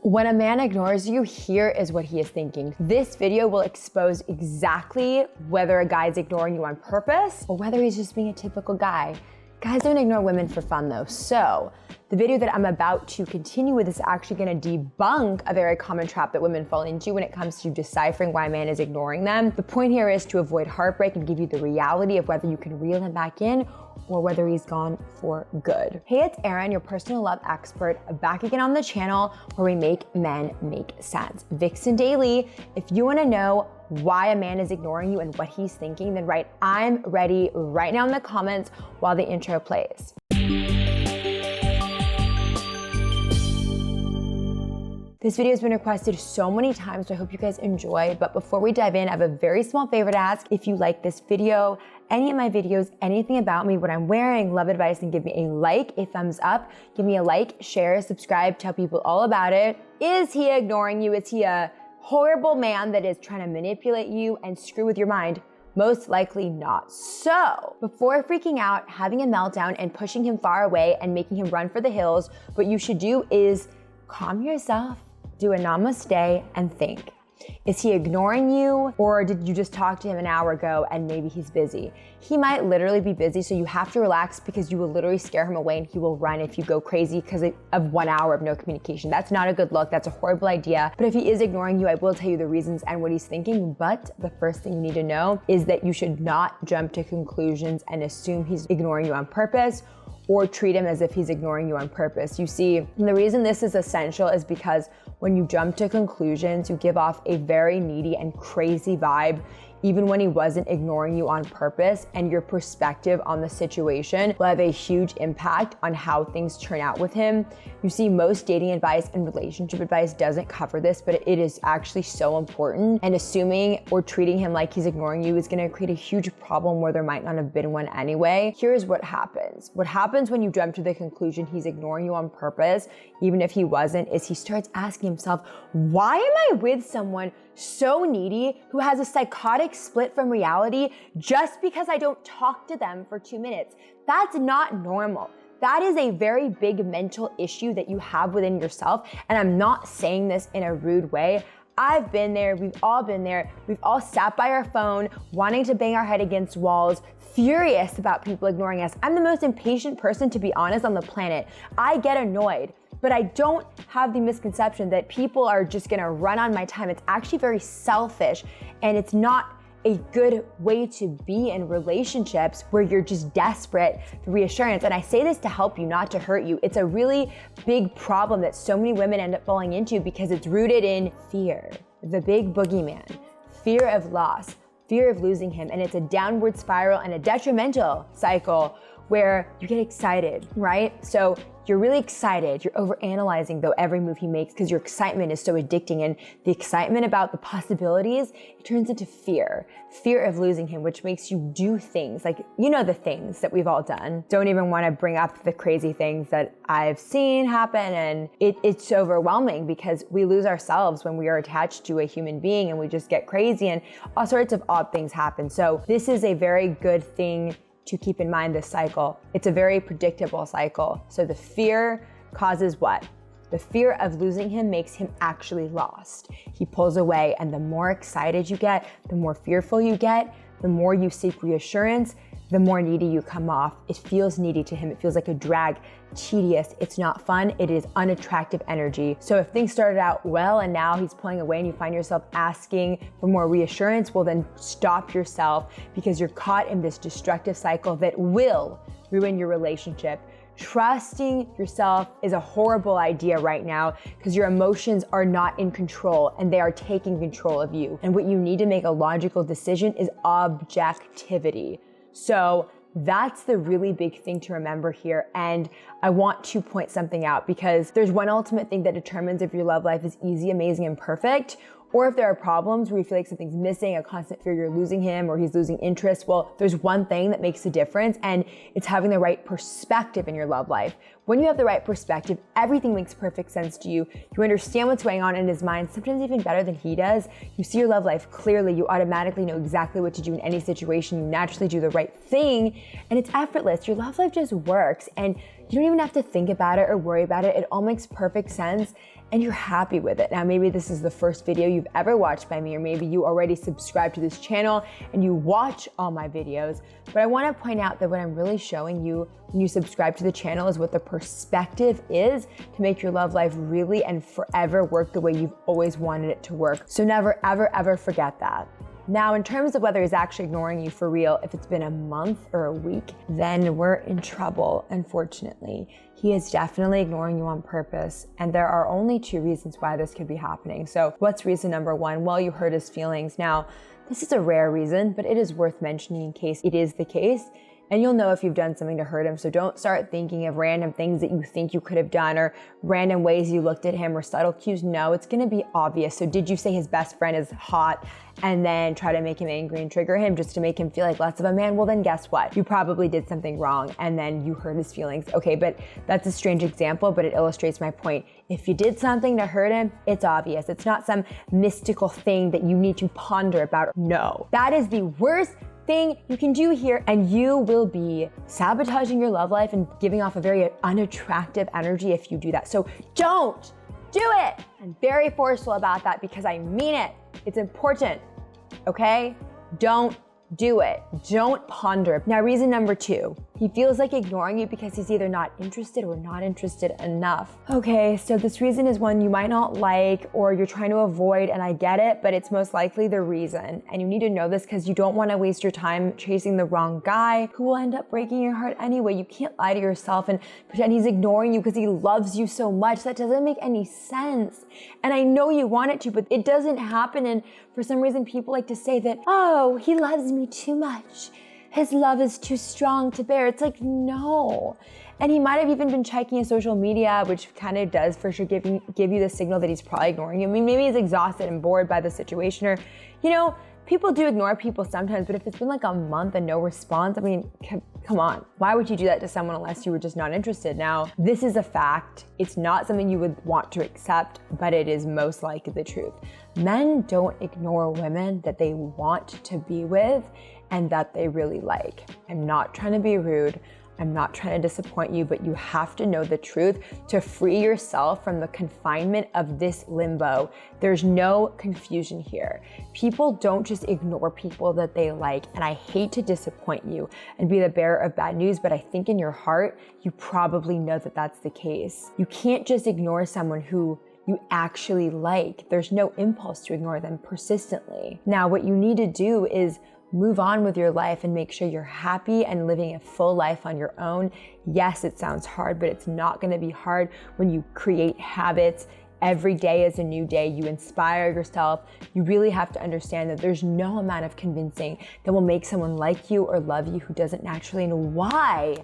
When a man ignores you, here is what he is thinking. This video will expose exactly whether a guy is ignoring you on purpose or whether he's just being a typical guy. Guys don't ignore women for fun though. So the video that I'm about to continue with is actually gonna debunk a very common trap that women fall into when it comes to deciphering why a man is ignoring them. The point here is to avoid heartbreak and give you the reality of whether you can reel him back in or whether he's gone for good. Hey, it's Erin, your personal love expert, back again on the channel where we make men make sense. VixenDaily, if you wanna know why a man is ignoring you and what he's thinking, then write "I'm ready" right now in the comments while the intro plays. This video has been requested so many times, so I hope you guys enjoy. But before we dive in, I have a very small favor to ask. If you like this video, any of my videos, anything about me, what I'm wearing, love advice, and give me a like, a thumbs up. Give me a like, share, subscribe, tell people all about it. Is he ignoring you? Is he a horrible man that is trying to manipulate you and screw with your mind? Most likely not. So before freaking out, having a meltdown, and pushing him far away and making him run for the hills, what you should do is calm yourself, do a namaste, and think. Is he ignoring you, or did you just talk to him an hour ago and maybe he's busy? He might literally be busy, so you have to relax because you will literally scare him away and he will run if you go crazy because of 1 hour of no communication. That's not a good look. That's a horrible idea. But if he is ignoring you, I will tell you the reasons and what he's thinking. But the first thing you need to know is that you should not jump to conclusions and assume he's ignoring you on purpose, or treat him as if he's ignoring you on purpose. You see, the reason this is essential is because when you jump to conclusions, you give off a very needy and crazy vibe, even when he wasn't ignoring you on purpose, and your perspective on the situation will have a huge impact on how things turn out with him. You see, most dating advice and relationship advice doesn't cover this, but it is actually so important, and assuming or treating him like he's ignoring you is gonna create a huge problem where there might not have been one anyway. Here's what happens. What happens when you jump to the conclusion he's ignoring you on purpose, even if he wasn't, is he starts asking himself, why am I with someone so needy who has a psychotic split from reality just because I don't talk to them for 2 minutes? That's not normal. That is a very big mental issue that you have within yourself. And I'm not saying this in a rude way. I've been there, we've all been there. We've all sat by our phone, wanting to bang our head against walls, furious about people ignoring us. I'm the most impatient person, to be honest, on the planet. I get annoyed. But I don't have the misconception that people are just gonna run on my time. It's actually very selfish, and it's not a good way to be in relationships where you're just desperate for reassurance. And I say this to help you, not to hurt you. It's a really big problem that so many women end up falling into because it's rooted in fear, the big boogeyman, fear of loss, fear of losing him. And it's a downward spiral and a detrimental cycle where you get excited, right? So you're really excited. You're overanalyzing though every move he makes because your excitement is so addicting, and the excitement about the possibilities, it turns into fear of losing him, which makes you do things like, you know, the things that we've all done. Don't even want to bring up the crazy things that I've seen happen, and it's overwhelming because we lose ourselves when we are attached to a human being, and we just get crazy and all sorts of odd things happen. So this is a very good thing to keep in mind, this cycle. It's a very predictable cycle. So the fear causes what? The fear of losing him makes him actually lost. He pulls away, and the more excited you get, the more fearful you get, the more you seek reassurance, the more needy you come off. It feels needy to him. It feels like a drag, tedious. It's not fun. It is unattractive energy. So if things started out well and now he's pulling away and you find yourself asking for more reassurance, well then stop yourself, because you're caught in this destructive cycle that will ruin your relationship. Trusting yourself is a horrible idea right now because your emotions are not in control and they are taking control of you. And what you need to make a logical decision is objectivity. So that's the really big thing to remember here. And I want to point something out, because there's one ultimate thing that determines if your love life is easy, amazing, and perfect, or if there are problems where you feel like something's missing, a constant fear you're losing him or he's losing interest. Well, there's one thing that makes a difference, and it's having the right perspective in your love life. When you have the right perspective, everything makes perfect sense to you. You understand what's going on in his mind, sometimes even better than he does. You see your love life clearly. You automatically know exactly what to do in any situation. You naturally do the right thing, and it's effortless. Your love life just works, and you don't even have to think about it or worry about it. It all makes perfect sense. and you're happy with it. Now, maybe this is the first video you've ever watched by me, or maybe you already subscribe to this channel and you watch all my videos, but I wanna point out that what I'm really showing you when you subscribe to the channel is what the perspective is to make your love life really and forever work the way you've always wanted it to work. So never, ever, ever forget that. Now, in terms of whether he's actually ignoring you for real, if it's been a month or a week, then we're in trouble, unfortunately. He is definitely ignoring you on purpose, and there are only 2 reasons why this could be happening. So what's reason number 1? Well, you hurt his feelings. Now, this is a rare reason, but it is worth mentioning in case it is the case. And you'll know if you've done something to hurt him. So don't start thinking of random things that you think you could have done or random ways you looked at him or subtle cues. No, it's gonna be obvious. So did you say his best friend is hot and then try to make him angry and trigger him just to make him feel like less of a man? Well, then guess what? You probably did something wrong and then you hurt his feelings. Okay, but that's a strange example, but it illustrates my point. If you did something to hurt him, it's obvious. It's not some mystical thing that you need to ponder about. No, that is the worst thing you can do here, and you will be sabotaging your love life and giving off a very unattractive energy if you do that. So don't do it. I'm very forceful about that because I mean it. It's important, okay? Don't do it. Don't ponder. Now, reason number 2, he feels like ignoring you because he's either not interested or not interested enough. Okay, so this reason is one you might not like or you're trying to avoid, and I get it, but it's most likely the reason. And you need to know this because you don't want to waste your time chasing the wrong guy who will end up breaking your heart anyway. You can't lie to yourself and pretend he's ignoring you because he loves you so much. That doesn't make any sense. And I know you want it to, but it doesn't happen. And for some reason, people like to say that, oh, he loves me too much. His love is too strong to bear. It's like, no. And he might have even been checking his social media, which kind of does for sure give you the signal that he's probably ignoring you. I mean, maybe he's exhausted and bored by the situation, or, you know, people do ignore people sometimes, but if it's been like a month and no response, I mean, come on. Why would you do that to someone unless you were just not interested? Now, this is a fact. It's not something you would want to accept, but it is most likely the truth. Men don't ignore women that they want to be with and that they really like. I'm not trying to be rude. I'm not trying to disappoint you, but you have to know the truth to free yourself from the confinement of this limbo. There's no confusion here. People don't just ignore people that they like, and I hate to disappoint you and be the bearer of bad news, but I think in your heart, you probably know that that's the case. You can't just ignore someone who you actually like. There's no impulse to ignore them persistently. Now, what you need to do is move on with your life and make sure you're happy and living a full life on your own. Yes, it sounds hard, but it's not gonna be hard when you create habits. Every day is a new day. You inspire yourself. You really have to understand that there's no amount of convincing that will make someone like you or love you who doesn't naturally. And why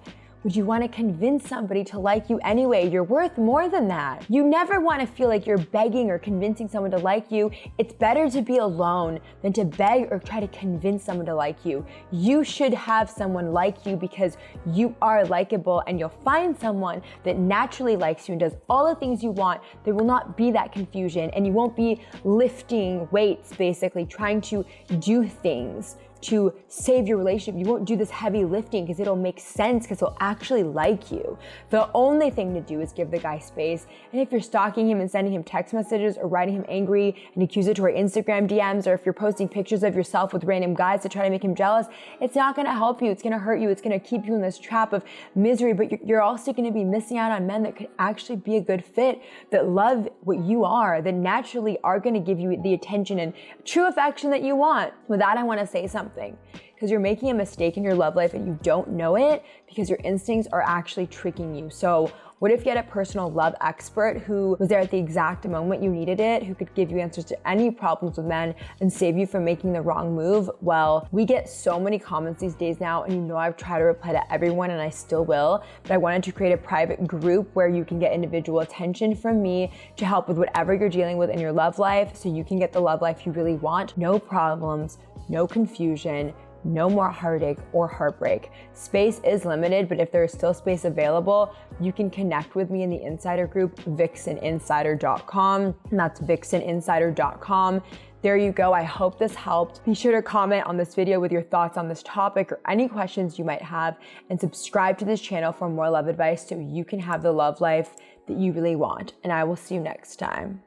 would you want to convince somebody to like you anyway? You're worth more than that. You never want to feel like you're begging or convincing someone to like you. It's better to be alone than to beg or try to convince someone to like you. You should have someone like you because you are likable, and you'll find someone that naturally likes you and does all the things you want. There will not be that confusion, and you won't be lifting weights, basically trying to do things to save your relationship. You won't do this heavy lifting because it'll make sense, because he'll actually like you. The only thing to do is give the guy space. And if you're stalking him and sending him text messages or writing him angry and accusatory Instagram DMs, or if you're posting pictures of yourself with random guys to try to make him jealous, it's not gonna help you. It's gonna hurt you. It's gonna keep you in this trap of misery, but you're also gonna be missing out on men that could actually be a good fit, that love what you are, that naturally are gonna give you the attention and true affection that you want. With that, I wanna say something. Because you're making a mistake in your love life and you don't know it, because your instincts are actually tricking you. So what if you had a personal love expert who was there at the exact moment you needed it, who could give you answers to any problems with men and save you from making the wrong move? Well, we get so many comments these days now, and you know I've tried to reply to everyone, and I still will, but I wanted to create a private group where you can get individual attention from me to help with whatever you're dealing with in your love life, so you can get the love life you really want. No problems, no confusion, no more heartache or heartbreak. Space is limited, but if there is still space available, you can connect with me in the insider group, VixenInsider.com, and that's VixenInsider.com. There you go. I hope this helped. Be sure to comment on this video with your thoughts on this topic or any questions you might have, and subscribe to this channel for more love advice so you can have the love life that you really want. And I will see you next time.